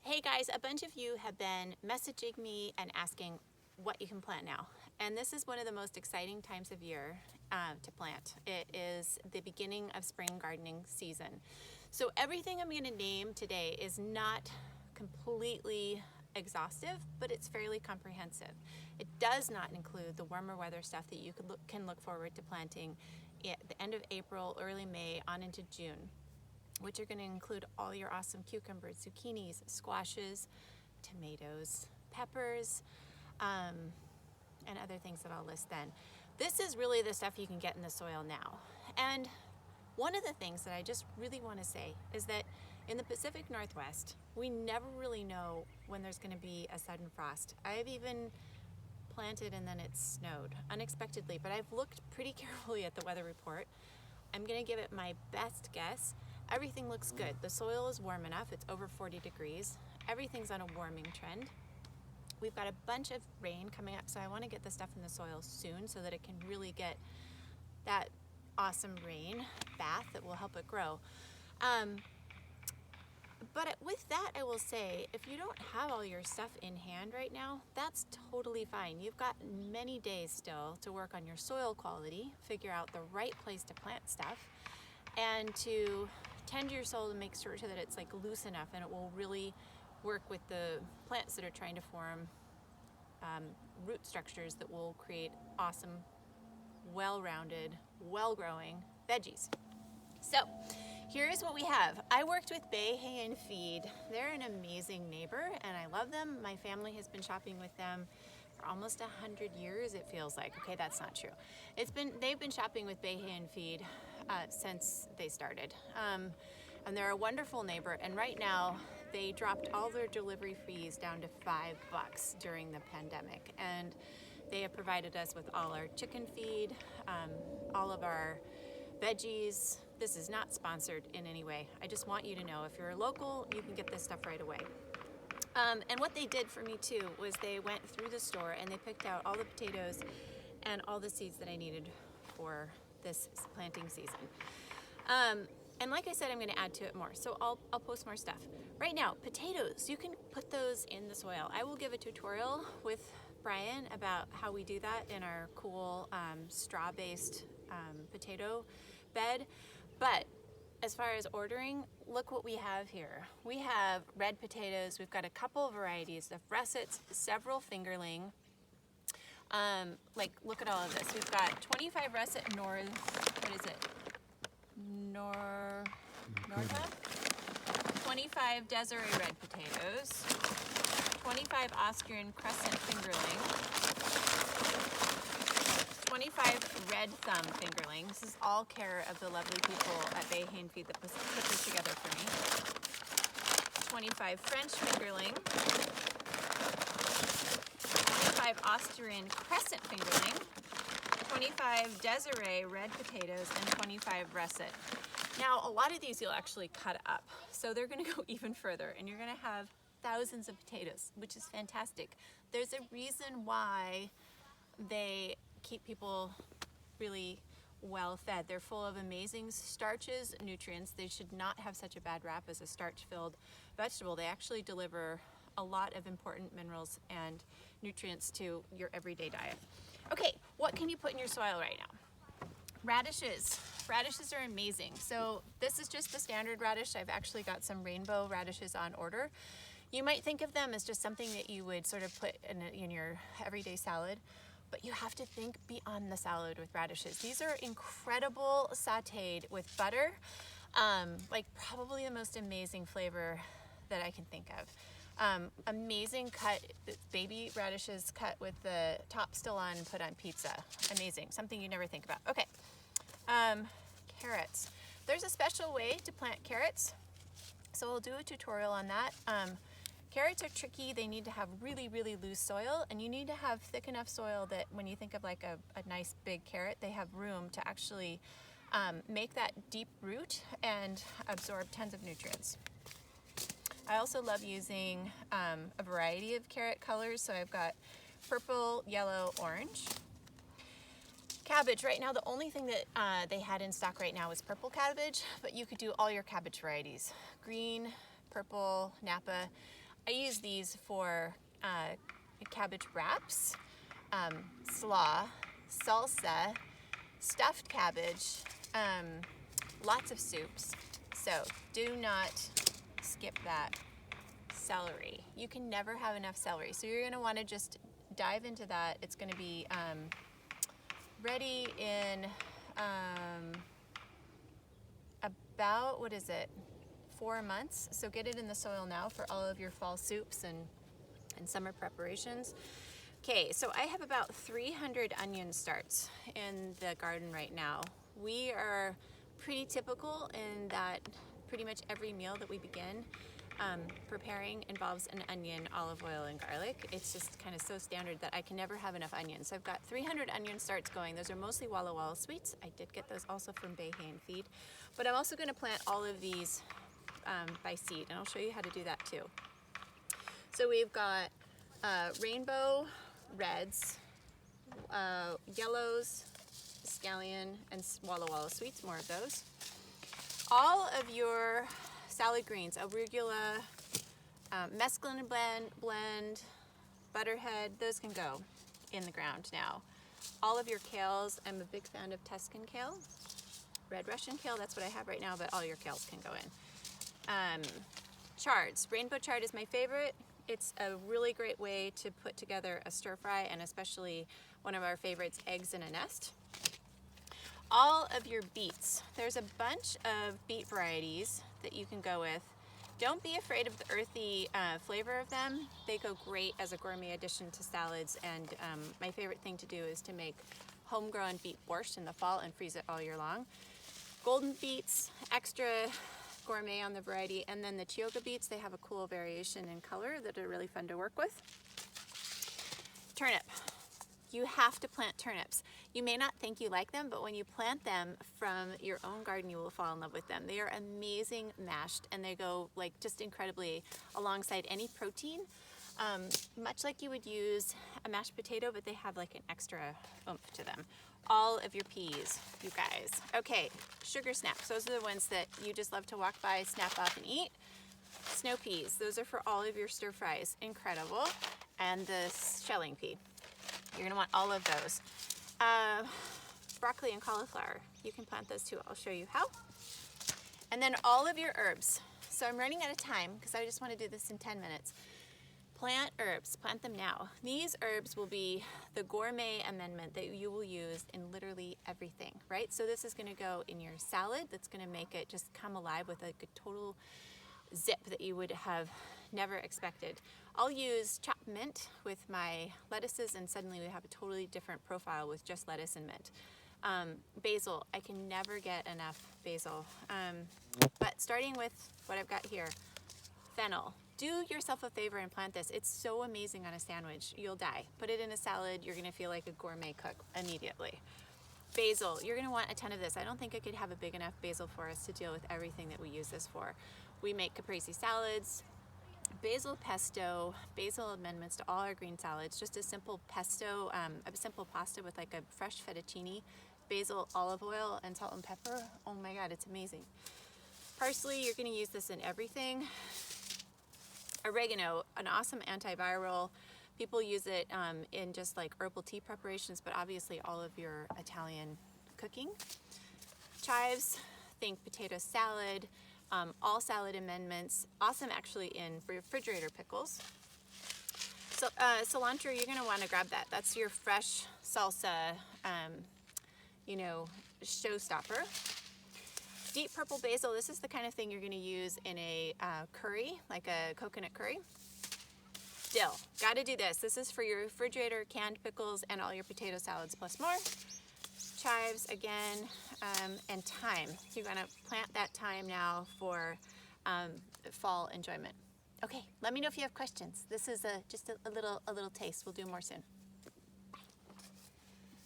Hey guys, a bunch of you have been messaging me and asking what you can plant now. And this is one of the most exciting times of year to plant. It is the beginning of spring gardening season. So everything I'm going to name today is not completely exhaustive, but it's fairly comprehensive. It does not include the warmer weather stuff that you can look forward to planting at the end of April, early May, on into June, which are going to include all your awesome cucumbers, zucchinis, squashes, tomatoes, peppers, and other things that I'll list then. This is really the stuff you can get in the soil now. And one of the things that I just really want to say is that in the Pacific Northwest, we never really know when there's going to be a sudden frost. I've even planted and then it snowed unexpectedly, but I've looked pretty carefully at the weather report. I'm going to give it my best guess. Everything looks good. The soil is warm enough. It's over 40 degrees. Everything's on a warming trend. We've got a bunch of rain coming up, so I want to get the stuff in the soil soon so that it can really get that awesome rain bath that will help it grow. But with that, I will say, if you don't have all your stuff in hand right now, that's totally fine. You've got many days still to work on your soil quality, figure out the right place to plant stuff, and to tend your soil to make sure that it's like loose enough and it will really work with the plants that are trying to form root structures that will create awesome, well-rounded, well-growing veggies. So here's what we have. I worked with Bay Hay and Feed. They're an amazing neighbor and I love them. My family has been shopping with them for almost 100 years, it feels like. Okay, that's not true. They've been shopping with Bay Hay and Feed since they started. And they're a wonderful neighbor, and right now they dropped all their delivery fees down to $5 during the pandemic, and they have provided us with all our chicken feed, all of our veggies. This is not sponsored in any way. I just want you to know, if you're local, you can get this stuff right away. And what they did for me too was they went through the store and they picked out all the potatoes and all the seeds that I needed for this planting season. And like I said, I'm going to add to it more, so I'll post more stuff. Right now, potatoes, you can put those in the soil. I will give a tutorial with Brian about how we do that in our cool straw-based potato bed. But as far as ordering, look what we have here. We have red potatoes. We've got a couple of varieties of russets, several fingerling. Look at all of this. We've got 25 russet Norta, 25 Desiree red potatoes, 25 Austrian crescent fingerling, 25 red thumb fingerling. This is all care of the lovely people at Bay Hay and Feed that put this together for me. 25 French fingerling, 25 Austrian crescent fingerling, 25 Desiree red potatoes, and 25 russet. Now, a lot of these you'll actually cut up, so they're going to go even further, and you're going to have thousands of potatoes, which is fantastic. There's a reason why they keep people really well fed. They're full of amazing starches, nutrients. They should not have such a bad rap as a starch-filled vegetable. They actually deliver a lot of important minerals and nutrients to your everyday diet. Okay, what can you put in your soil right now? Radishes. Radishes are amazing. So this is just the standard radish. I've actually got some rainbow radishes on order. You might think of them as just something that you would sort of put in your everyday salad, but you have to think beyond the salad with radishes. These are incredible sauteed with butter, like probably the most amazing flavor that I can think of. Amazing cut, baby radishes cut with the top still on, put on pizza. Amazing, something you never think about. Okay, carrots. There's a special way to plant carrots, so we'll do a tutorial on that. Carrots are tricky. They need to have really, really loose soil, and you need to have thick enough soil that when you think of like a nice big carrot, they have room to actually make that deep root and absorb tons of nutrients. I also love using a variety of carrot colors, so I've got purple, yellow, orange. Cabbage, right now the only thing that they had in stock right now was purple cabbage, but you could do all your cabbage varieties. Green, purple, Napa. I use these for cabbage wraps, slaw, salsa, stuffed cabbage, lots of soups. So do not skip that. Celery. You can never have enough celery. So you're going to want to just dive into that. It's going to be ready in about, 4 months. So get it in the soil now for all of your fall soups and summer preparations. Okay, so I have about 300 onion starts in the garden right now. We are pretty typical in that pretty much every meal that we begin preparing involves an onion, olive oil, and garlic. It's just kind of so standard that I can never have enough onions. So I've got 300 onion starts going. Those are mostly Walla Walla sweets. I did get those also from Bay Hay and Feed. But I'm also going to plant all of these by seed, and I'll show you how to do that too. So we've got rainbow reds, yellows, scallion, and Walla Walla sweets, more of those. All of your salad greens, arugula, mesclun blend, butterhead, those can go in the ground now. All of your kales, I'm a big fan of Tuscan kale. Red Russian kale, that's what I have right now, but all your kales can go in. Chards, rainbow chard is my favorite. It's a really great way to put together a stir fry, and especially one of our favorites, eggs in a nest. All of your beets. There's a bunch of beet varieties that you can go with. Don't be afraid of the earthy flavor of them. They go great as a gourmet addition to salads, and my favorite thing to do is to make homegrown beet borscht in the fall and freeze it all year long. Golden beets, extra gourmet on the variety, and then the Chioggia beets, they have a cool variation in color that are really fun to work with. Turnip. You have to plant turnips. You may not think you like them, but when you plant them from your own garden, you will fall in love with them. They are amazing mashed, and they go like just incredibly alongside any protein, much like you would use a mashed potato, but they have like an extra oomph to them. All of your peas, you guys. Okay, sugar snaps. Those are the ones that you just love to walk by, snap up, and eat. Snow peas. Those are for all of your stir fries. Incredible. And the shelling pea. You're going to want all of those. Broccoli and cauliflower. You can plant those too. I'll show you how. And then all of your herbs. So I'm running out of time because I just want to do this in 10 minutes. Plant herbs. Plant them now. These herbs will be the gourmet amendment that you will use in literally everything, right? So this is going to go in your salad. That's going to make it just come alive with a total zip that you would have never expected. I'll use chopped mint with my lettuces, and suddenly we have a totally different profile with just lettuce and mint. Basil, I can never get enough basil. But starting with what I've got here, fennel. Do yourself a favor and plant this. It's so amazing on a sandwich. You'll die. Put it in a salad. You're going to feel like a gourmet cook immediately. Basil, you're going to want a ton of this. I don't think I could have a big enough basil for us to deal with everything that we use this for. We make caprese salads, basil pesto, basil amendments to all our green salads, just a simple pesto, a simple pasta with like a fresh fettuccine, basil, olive oil, and salt and pepper. Oh my God, it's amazing. Parsley, you're going to use this in everything. Oregano, an awesome antiviral. People use it in just like herbal tea preparations, but obviously all of your Italian cooking. Chives, think potato salad, all salad amendments. Awesome actually in refrigerator pickles. So cilantro, you're going to want to grab that. That's your fresh salsa, showstopper. Deep purple basil, this is the kind of thing you're going to use in a curry, like a coconut curry. Dill, got to do this. This is for your refrigerator, canned pickles, and all your potato salads plus more. Chives again, and thyme. You're going to plant that thyme now for fall enjoyment. Okay, let me know if you have questions. This is just a little taste. We'll do more soon.